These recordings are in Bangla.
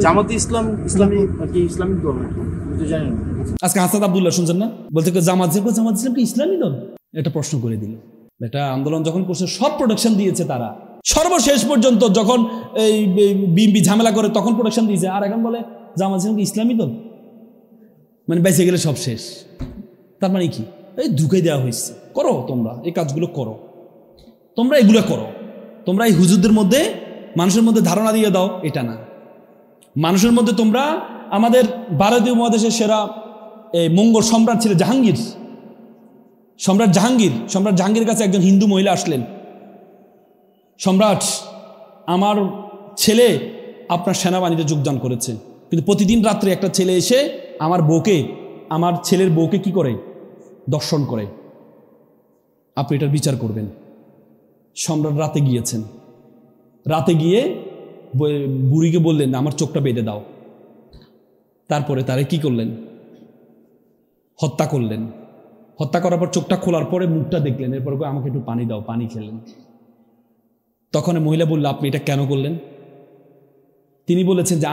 জামাতে ইসলাম ইসলামিক দল জানেন। আজকে হাসান আব্দুল্লাহ শুনছেন না, বলতে জামাত ইসলাম কি ইসলামী দল? এটা প্রশ্ন করে দিল। এটা আন্দোলন যখন করছে সব প্রোটেকশন দিয়েছে তারা, সর্বশেষ পর্যন্ত যখন এই বিএনপি ঝামেলা করে তখন প্রোটেকশন দিয়েছে, আর এখন বলে জামাত ইসলাম কি ইসলামী দল, মানে বেঁচে গেলে সব শেষ। তার মানে কি? এই ঢুকে দেওয়া হয়েছে। করো তোমরা এই কাজগুলো করো, তোমরা এগুলো করো, তোমরা এই হুজুরদের মধ্যে মানুষের মধ্যে ধারণা দিয়ে দাও এটা না। মানুষের মধ্যে তোমরা আমাদের ভারতীয় মহাদেশের সেরা মঙ্গল সম্রাট ছিল জাহাঙ্গীর, সম্রাট জাহাঙ্গীর কাছে একজন হিন্দু মহিলা আসলেন, সম্রাট আমার ছেলে আপনার সেনাবাহিনীতে যোগদান করেছে, কিন্তু প্রতিদিন রাত্রে একটা ছেলে এসে আমার ছেলের বউকে কি করে? দর্শন করে, আপনি এটার বিচার করবেন। সম্রাট রাতে গিয়েছেন, রাতে গিয়ে বুড়িকে বললেন আমার চোখটা বেঁধে দাও। তারপরে তারে কি করলেন? হত্যা করলেন। হত্যা করার পর চোখটা খোলার পরে মুখটা দেখলেন, এরপর আমাকে একটু পানি দাও, পানি খেলেন। তখন মহিলা বলল আপনি এটা কেন করলেন? তিনি বলেছেন যে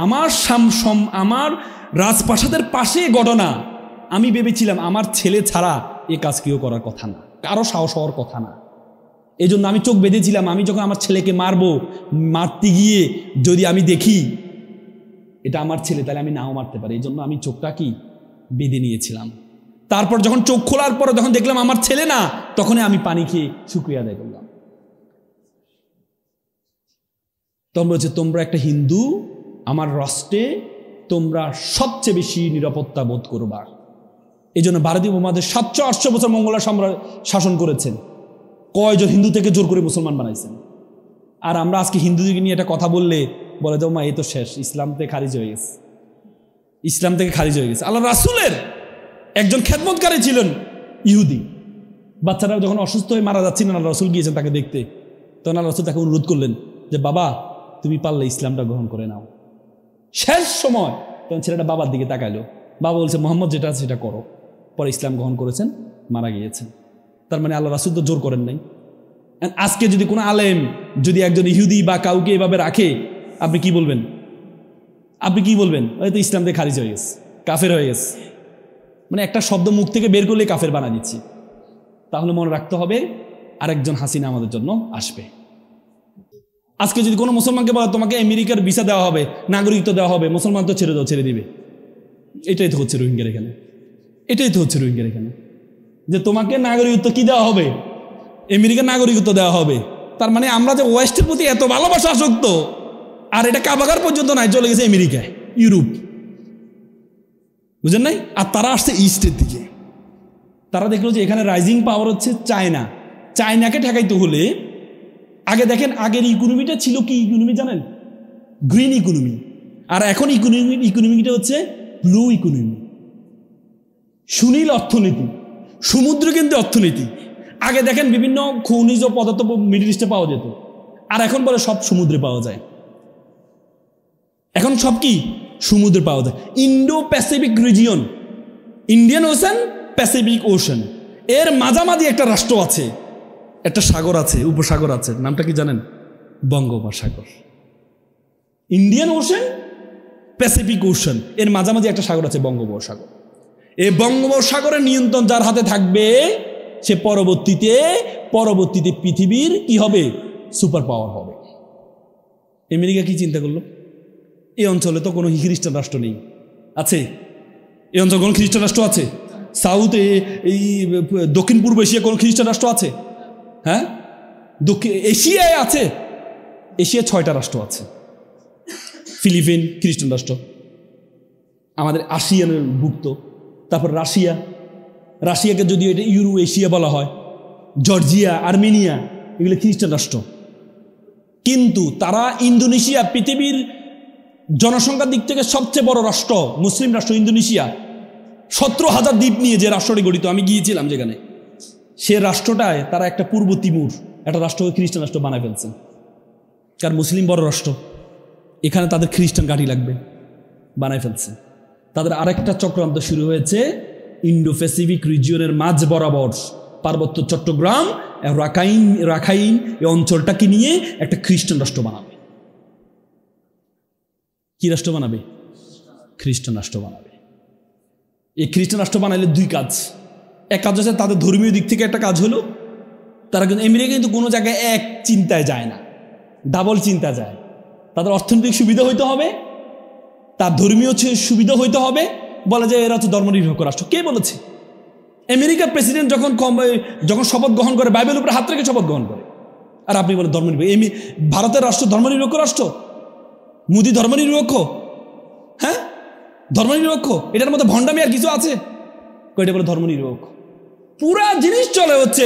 আমার রাজপ্রাসাদের পাশে ঘটনা, আমি ভেবেছিলাম আমার ছেলে ছাড়া এ কাজ কেউ করার কথা না, কারো সাহস হওয়ার কথা না, এই জন্য আমি চোখ বেঁধেছিলাম। আমি যখন আমার ছেলেকে মারতে গিয়ে যদি আমি দেখি এটা আমার ছেলে, তাহলে আমি নাও মারতে পারি, এই জন্য আমি চোখটা কি বেঁধে নিয়েছিলাম। তারপর যখন চোখ খোলার পরে যখন দেখলাম আমার ছেলে না, তখনই আমি পানি খেয়ে শুকরিয়া আদায় করলাম। তখন বলছে তোমরা একটা হিন্দু, আমার রাষ্ট্রে তোমরা সবচেয়ে বেশি নিরাপত্তা বোধ করবা। এই জন্য ভারতীয় উপমহাদেশ 700-800 বছর মঙ্গোলরা শাসন করেছেন, কয়জন হিন্দু থেকে জোর করে মুসলমান বানাইছেন। আর আমরা আজকে হিন্দুদেরকে নিয়ে একটা কথা বললে বলে যাও মা এই তো শেষ, ইসলাম থেকে খারিজ হয়ে গেছে। আল্লাহ রাসূলের একজন খেদমতকারী ছিলেন ইহুদি, বাচ্চারা যখন অসুস্থ হয়ে মারা যাচ্ছিলেন আল্লাহ রাসূল গিয়েছেন তাকে দেখতে, তখন আল্লাহ রাসূল তাকে অনুরোধ করলেন যে বাবা তুমি পারলে ইসলামটা গ্রহণ করে নাও। শেষ সময় তখন ছেলেটা বাবার দিকে তাকাইলো, বাবা বলছে মোহাম্মদ যেটা আছে সেটা করো। পরে ইসলাম গ্রহণ করেছেন, মারা গিয়েছেন। তার মানে আল্লাহ রাসূল তো জোর করেন নাই। আজকে যদি কোনো আলেম যদি একজন ইহুদি বা কাউকে এভাবে রাখে, আপনি কি বলবেন? হয়তো ইসলাম থেকে খারিজ হয়ে গেছে, কাফের হয়ে গেছে, মানে একটা শব্দ মুখ থেকে বের করলে কাফের বানা দিচ্ছি। তাহলে মনে রাখতে হবে আরেকজন হাসিনা আমাদের জন্য আসবে। আজকে যদি কোনো মুসলমানকে বলে তোমাকে আমেরিকার ভিসা দেওয়া হবে, নাগরিকত্ব দেওয়া হবে, মুসলমান তো ছেড়ে দিবে। এটাই তো হচ্ছে রোহিঙ্গার এখানে, যে তোমাকে নাগরিকত্ব কি দেওয়া হবে? আমেরিকার নাগরিকত্ব দেওয়া হবে। তার মানে আমরা যে ওয়েস্টের প্রতি এত ভালোবাসা আসক্ত, আর এটা কাবাগার পর্যন্ত নাই, চলে গেছে আমেরিকায়, ইউরোপ, বুঝেন নাই? আর তারা আসছে ইস্টের দিকে। তারা দেখলো যে এখানে রাইজিং পাওয়ার হচ্ছে চায়নাকে ঠেকাইতে হলে আগে দেখেন, আগের ইকোনমিটা ছিল কি ইকোনমি জানেন? Green economy. আর এখন ইকোনমিটা হচ্ছে ব্লু ইকোনমি, সুনীল অর্থনীতি, সমুদ্র কেন্দ্রিক অর্থনীতি। আগে দেখেন বিভিন্ন খনিজ পদার্থ মিডল ইস্টে পাওয়া যেত, আর এখন বলে সব সমুদ্রে পাওয়া যায়। এখন সব কি সমুদ্রে পাওয়া যায়। Indo Pacific region, Indian ocean, Pacific ocean, এর মাঝামাঝি একটা রাষ্ট্র আছে, একটা সাগর আছে, উপসাগর আছে, নামটা কি জানেন? বঙ্গোপসাগর। ইন্ডিয়ান ওশান, প্যাসিফিক ওশান, এর মাঝামাঝি একটা সাগর আছে, বঙ্গোপসাগর। এই বঙ্গোপসাগরের নিয়ন্ত্রণ যার হাতে থাকবে, সে পরবর্তীতে পৃথিবীর কি হবে? সুপার পাওয়ার হবে। আমেরিকা কি চিন্তা করলো? এই অঞ্চলে তো কোনো খ্রিস্টান রাষ্ট্র নেই, আছে? এই অঞ্চলে কোনো খ্রিস্টান রাষ্ট্র আছে? সাউথে এই দক্ষিণ পূর্ব এশিয়া কোনো খ্রিস্টান রাষ্ট্র আছে? হ্যাঁ, দক্ষিণ এশিয়ায় আছে, এশিয়া 6টা রাষ্ট্র আছে। ফিলিপিন খ্রিস্টান রাষ্ট্র, আমাদের আসিয়ানের ভুক্ত। তারপর রাশিয়াকে যদিও এটা ইউরো এশিয়া বলা হয়, জর্জিয়া, আর্মেনিয়া, এগুলো খ্রিস্টান রাষ্ট্র। কিন্তু তারা ইন্দোনেশিয়া, পৃথিবীর জনসংখ্যার দিক থেকে সবচেয়ে বড় রাষ্ট্র, মুসলিম রাষ্ট্র ইন্দোনেশিয়া, 17,000 দ্বীপ নিয়ে যে রাষ্ট্রটি গঠিত, আমি গিয়েছিলাম যেখানে, সে রাষ্ট্রটায় তারা একটা পূর্ব তিমুর একটা রাষ্ট্রকে খ্রিস্টান রাষ্ট্র বানায় ফেলছেন। কারণ মুসলিম বড় রাষ্ট্র, এখানে তাদের খ্রিস্টান ঘাঁটি লাগবে, বানায় ফেলছে। তাদের আরেকটা চক্রান্ত শুরু হয়েছে, ইন্ডো প্যাসিফিক রিজিয়নের মাঝ বরাবর পার্বত্য চট্টগ্রাম, রাখাইন এই অঞ্চলটাকে নিয়ে একটা খ্রিস্টান রাষ্ট্র বানাবে। কি রাষ্ট্র বানাবে? খ্রিস্টান রাষ্ট্র বানাবে। এই খ্রিস্টান রাষ্ট্র বানাইলে দুই কাজ। এক কাজ হচ্ছে তাদের ধর্মীয় দিক থেকে একটা কাজ হলো, তারা কিন্তু আমেরিকা কিন্তু কোনো জায়গায় এক চিন্তায় যায় না, ডাবল চিন্তা যায়। তাদের অর্থনৈতিক সুবিধা হইতে হবে, তার ধর্মীয় সুবিধা হইতে হবে। বলে যে এরা হচ্ছে ধর্মনিরপেক্ষ রাষ্ট্র। কে বলেছে? আমেরিকার প্রেসিডেন্ট যখন শপথ গ্রহণ করে বাইবেলের উপরে হাত রেখে শপথ গ্রহণ করে, আর আপনি বলেন ধর্মনিরপেক্ষ। ভারতের রাষ্ট্র ধর্মনিরপেক্ষ রাষ্ট্র? মোদি ধর্মনিরপেক্ষ? হ্যাঁ, ধর্মনিরপেক্ষ? এটার মধ্যে ভণ্ডামি আর কিছু আছে? কয়টা বলে ধর্মনিরপেক্ষ? পুরা জিনিস চলে হচ্ছে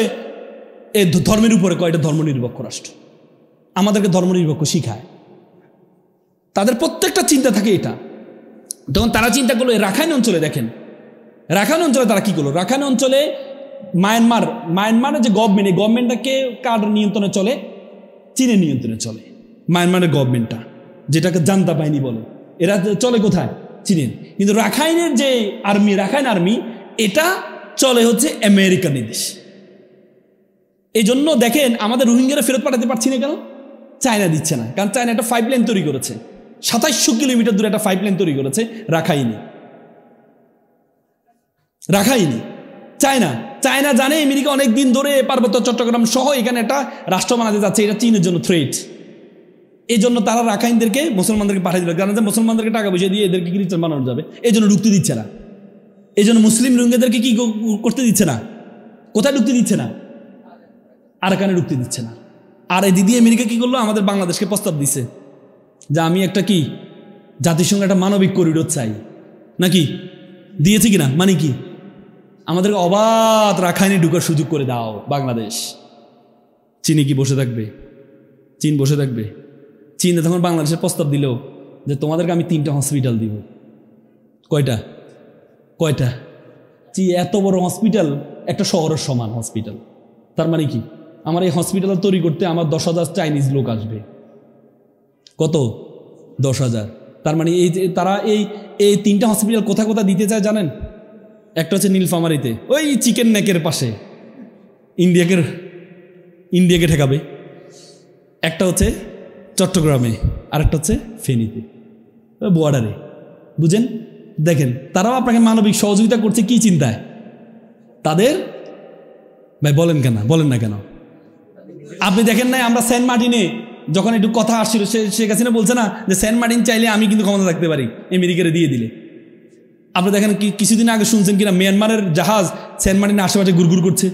এই ধর্মের উপরে। কয়টা ধর্মনিরপেক্ষ রাষ্ট্র? আমাদেরকে ধর্মনিরপেক্ষ শিখায়। তাদের প্রত্যেকটা চিন্তা থাকে এটা। তখন তারা চিন্তা করলো রাখাইন অঞ্চলে, দেখেন রাখাইন অঞ্চলে তারা কি করলো। রাখাইন অঞ্চলে মায়ানমারের যে গভর্নমেন্ট, এই গভর্নমেন্টটাকে কার নিয়ন্ত্রণে চলে? চীনের নিয়ন্ত্রণে চলে মায়ানমারের গভর্নমেন্টটা, যেটাকে জান্তা বাহিনী বলে। এরা চলে কোথায়? চীনের। কিন্তু রাখাইনের যে আর্মি, রাখাইন আর্মি, এটা চলে হচ্ছে আমেরিকার নির্দেশে। এই জন্য দেখেন আমাদের রোহিঙ্গারা ফেরত পাঠাতে পারছি না কেন? চায়না দিচ্ছে না। কারণ চায়না একটা 5 লেন তৈরি করেছে, 2700 কিলোমিটার দূরে একটা 5 লেন তৈরি করেছে রাখাইনে। চায়না জানে আমেরিকা অনেকদিন ধরে পার্বত্য চট্টগ্রাম সহ এখানে একটা রাষ্ট্র বানাতে যাচ্ছে, এটা চীনের জন্য থ্রেট। এই জন্য তারা রাখাইনদেরকে, মুসলমানদেরকে পাঠিয়ে দিল, কারণ মুসলমানদেরকে টাকা পয়সা দিয়ে এদেরকে খ্রিস্টান বানানো যাবে। এই জন্য ঢুকতে দিচ্ছে না। এই জন্য মুসলিম রোহিঙ্গাদেরকে কি করতে দিচ্ছে না? কোথায় ঢুকতে দিচ্ছে না? আরাকানে ঢুকতে দিচ্ছে না। আর এই দিদি আমেরিকা কি করলো? আমাদের বাংলাদেশকে প্রস্তাব দিছে যে আমি একটা কি জাতিসংঘ একটা মানবিক করিডোর চাই, নাকি দিয়েছে কিনা? মানে কি আমাদেরকে অবাধ রাখাইনে ঢুকার সুযোগ করে দাও বাংলাদেশ। চীনে কি বসে থাকবে? চীন বসে থাকবে? চীন তখন বাংলাদেশের প্রস্তাব দিল যে তোমাদেরকে আমি 3টা হসপিটাল দিব। কয়টা? এত বড় হসপিটাল, একটা শহরের সমান হসপিটাল। তার মানে কি আমার এই হসপিটাল তৈরি করতে আমার 10,000 চাইনিজ লোক আসবে। কত? 10,000। তার মানে এই যে তারা এই 3টা হসপিটাল কোথায় কোথায় দিতে চায় জানেন? একটা হচ্ছে নীলফামারীতে, ওই চিকেন নেকের পাশে, ইন্ডিয়াকে ঠেকাবে। একটা হচ্ছে চট্টগ্রামে, আর একটা হচ্ছে ফেনীতে, বর্ডারে। বুঝেন? দেখেন তারাও আপনাকে মানবিক সহযোগিতা করছে কি চিন্তায়? তাদের ভাই বলেন না কেন? আপনি দেখেন নাই আমরা সেন্ট মার্টিনে যখন একটু কথা আসছিল, শেখ হাসিনা বলছে না যে সেন্ট মার্টিন চাইলে আমি কিন্তু ক্ষমতা থাকতে পারি, আমেরিকারে দিয়ে দিলে। আপনি দেখেন কিছুদিন আগে শুনছেন কিনা মিয়ানমারের জাহাজ সেন্ট মার্টিনের আশেপাশে ঘুরঘুর করছে।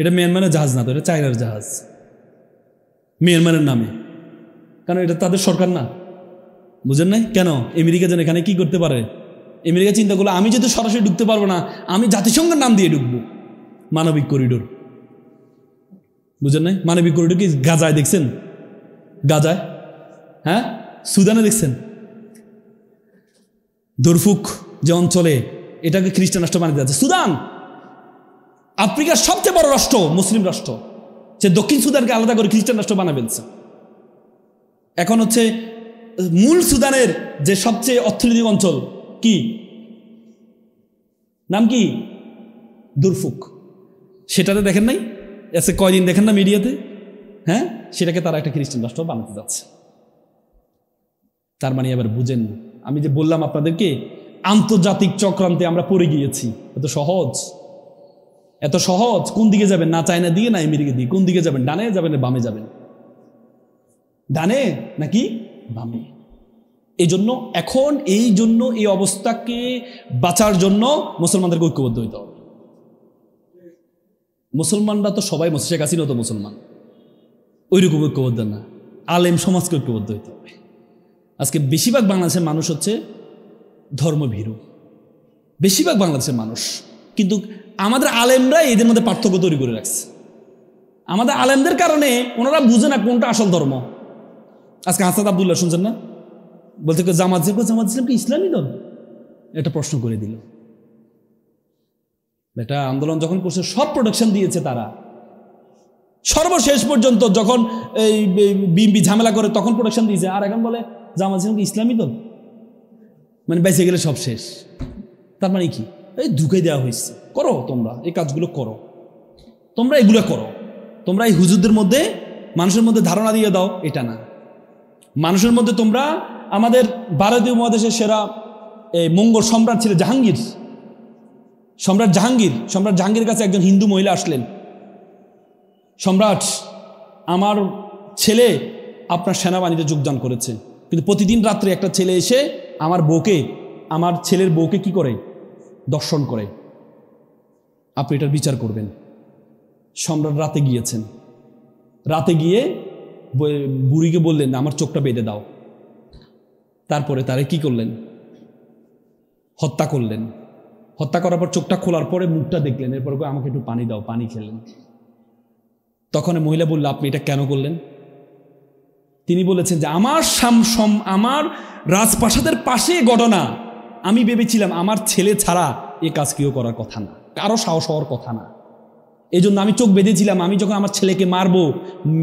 এটা মিয়ানমারের জাহাজ না তো, এটা চায়নার জাহাজ, মিয়ানমারের নামে। কারণ এটা তাদের সরকার না। বুঝেন নাই? কেন? আমেরিকা যেন এখানে কি করতে পারে? আমেরিকা চিন্তা করলো আমি যেহেতু সরাসরি ঢুকতে পারবো না, আমি জাতিসংঘের নাম দিয়ে ঢুকবো, মানবিক করিডোর। বুঝেন নাই? মানবিক করিডোর কি গাজায় দেখছেন? গাজায়, হ্যাঁ, সুদানে দেখছেন? দরফুক যে অঞ্চলে, এটাকে খ্রিস্টান রাষ্ট্র বানাতে যাচ্ছে। সুদান আফ্রিকার সবচেয়ে বড় রাষ্ট্র, মুসলিম রাষ্ট্র, সে দক্ষিণ সুদানকে আলাদা করে খ্রিস্টান রাষ্ট্র বানা ফেলছে। এখন হচ্ছে মূল সুদানের যে সবচেয়ে অর্থনৈতিক অঞ্চল কি নাম? কি? দরফুক। সেটাতে দেখেন নাই এসে কয়দিন দেখেন না মিডিয়াতে? হ্যাঁ, সেটাকে তারা একটা খ্রিস্টান রাষ্ট্র বানাতে যাচ্ছে। তার মানে এবার বুঝেন, আমি যে বললাম আপনাদেরকে আন্তর্জাতিক চক্রান্তে আমরা পড়ে গিয়েছি। এত সহজ। কোন দিকে যাবেন? না চায়না দিয়ে না আমেরিকা দিয়ে। কোন দিকে যাবেন? ডানে যাবেন না বামে যাবেন? ডানে নাকি বামে? এই জন্য এই অবস্থাকে বাঁচার জন্য মুসলমানদেরকে ঐক্যবদ্ধ হইতে হবে। মুসলমানরা তো সবাই, শেখ হাসিনা তো মুসলমান, ওইরকম ঐক্যবদ্ধ না। আলেম সমাজকে ঐক্যবদ্ধ হইতে হবে। আজকে বেশিরভাগ বাংলাদেশের মানুষ হচ্ছে ধর্মভীরু, বেশিরভাগ বাংলাদেশের মানুষ। কিন্তু আমাদের আলেমরা এদের মধ্যে পার্থক্য তৈরি করে রাখছে। আমাদের আলেমদের কারণে ওনারা বুঝে না কোনটা আসল ধর্ম। আজকে হাসান আব্দুল্লাহ শুনছেন না? বলতে জামাত ইসলাম কি ইসলামী দল? এটা প্রশ্ন করে দিল। এটা আন্দোলন যখন করছে সব প্রোটেকশন দিয়েছে তারা, সর্বশেষ পর্যন্ত যখন এই বিএনপি ঝামেলা করে তখন প্রোটেকশন দিয়েছে। আর এখন বলে জামাত ইসলাম কি ইসলামী দল? মানে বেঁচে গেলে সব শেষ। তার মানে কি? এই ঢুকে দেওয়া হয়েছে, করো তোমরা এই কাজগুলো করো, তোমরা এগুলো করো, তোমরা এই হুজুরদের মধ্যে মানুষের মধ্যে ধারণা দিয়ে দাও, এটা না। মানুষের মধ্যে তোমরা আমাদের ভারতীয় উপমহাদেশের সেরা এই মঙ্গল সম্রাট ছিল জাহাঙ্গীর। সম্রাট জাহাঙ্গীরের কাছে একজন হিন্দু মহিলা আসলেন, সম্রাট, আমার ছেলে আপনার সেনাবাহিনীতে যোগদান করেছে, কিন্তু প্রতিদিন রাত্রে একটা ছেলে এসে আমার ছেলের বউকে কি করে, দর্শন করে, আপনি এটার বিচার করবেন। সম্রাট রাতে গিয়েছেন, রাতে গিয়ে বুড়িকে বললেন আমার চোখটা বেঁধে দাও। তারপরে তারে কি করলেন, হত্যা করলেন। হত্যা করার পর চোখটা খোলার পরে মুখটা দেখলেন, এরপর আমাকে একটু পানি দাও, পানি খেলেন। তখন মহিলা বলল আপনি এটা কেন করলেন? তিনি বলেছেন যে আমার রাজপ্রাসাদের পাশে ঘটনা, আমি ভেবেছিলাম আমার ছেলে ছাড়া এ কাজ কেউ করার কথা না, কারো সাহস হওয়ার কথা না, এই জন্য আমি চোখ বেঁধেছিলাম। আমি যখন আমার ছেলেকে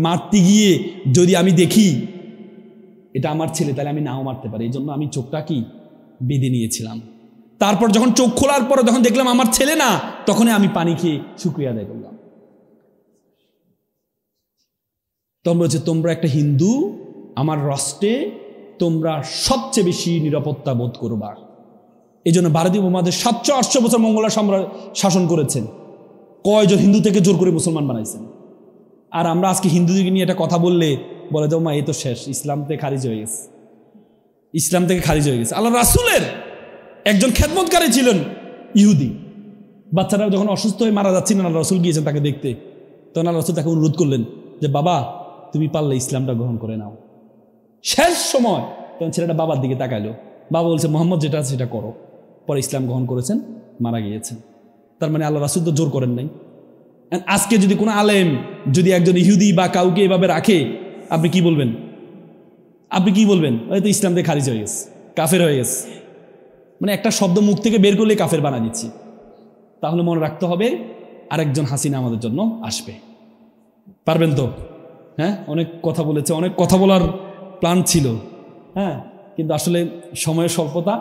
মারতে গিয়ে যদি আমি দেখি এটা আমার ছেলে, তাহলে আমি নাও মারতে পারি, এই জন্য আমি চোখটা কি বেঁধে নিয়েছিলাম। তারপর যখন চোখ খোলার পরে যখন দেখলাম আমার ছেলে না, তখনই আমি পানি খেয়ে শুকরিয়া আদায় করলাম। তোমরা হচ্ছে তোমরা একটা হিন্দু, আমার রাষ্ট্রে তোমরা সবচেয়ে বেশি নিরাপত্তা বোধ করবা। এই জন্য ভারতীয় উপমহাদেশ 700-800 বছর মঙ্গোলরা শাসন করেছেন। কয়জন হিন্দু থেকে জোর করে মুসলমান বানাইছেন। আর আমরা আজকে হিন্দুদেরকে নিয়ে একটা কথা বললে বলে যাও মা এ তো শেষ, ইসলাম থেকে খারিজ হয়ে গেছে, ইসলাম থেকে খারিজ হয়ে গেছে। আল্লাহ রাসূলের একজন খেদমতকারী ছিলেন ইহুদি, বাচ্চারা যখন অসুস্থ হয়ে মারা যাচ্ছিলেন, আল্লাহ রাসূল গিয়েছেন তাকে দেখতে। তখন আল্লাহ রাসূল তাকে অনুরোধ করলেন যে বাবা তুমি পারলে ইসলামটা গ্রহণ করে নাও। শেষ সময় তখন ছেলেটা বাবার দিকে তাকাইলো, বাবা বলছে মোহাম্মদ যেটা আছে সেটা করো। পরে ইসলাম গ্রহণ করেছেন, মারা গিয়েছেন। তার মানে আল্লাহ রাসূল তো জোর করেন নাই। আজকে যদি কোনো আলেম যদি একজন ইহুদি বা কাউকে এভাবে রাখে, আপনি কি বলবেন? হয়তো ইসলাম থেকে খারিজ হয়ে গেছে, কাফের হয়ে গেছে, মানে একটা শব্দ মুখ থেকে বের করলে কাফের বানা দিচ্ছি। তাহলে মনে রাখতে হবে আরেকজন হাসিনা আমাদের জন্য আসবে। পারবেন তো? হ্যাঁ, অনেক কথা বলেছে, অনেক কথা বলার প্ল্যান ছিল, হ্যাঁ, কিন্তু আসলে সময়ের স্বল্পতা।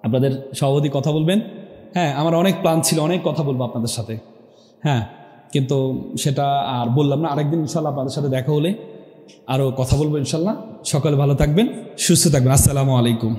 আপনাদের সভাপতি কথা বলবেন, হ্যাঁ, আমার অনেক প্ল্যান ছিল, অনেক কথা বলবো আপনাদের সাথে, হ্যাঁ, কিন্তু সেটা আর বললাম না। আরেকদিন ইনশাল্লাহ আপনাদের সাথে দেখা হলে আরও কথা বলবো ইনশাল্লাহ। সকালে ভালো থাকবেন, সুস্থ থাকবেন। আসসালামু আলাইকুম।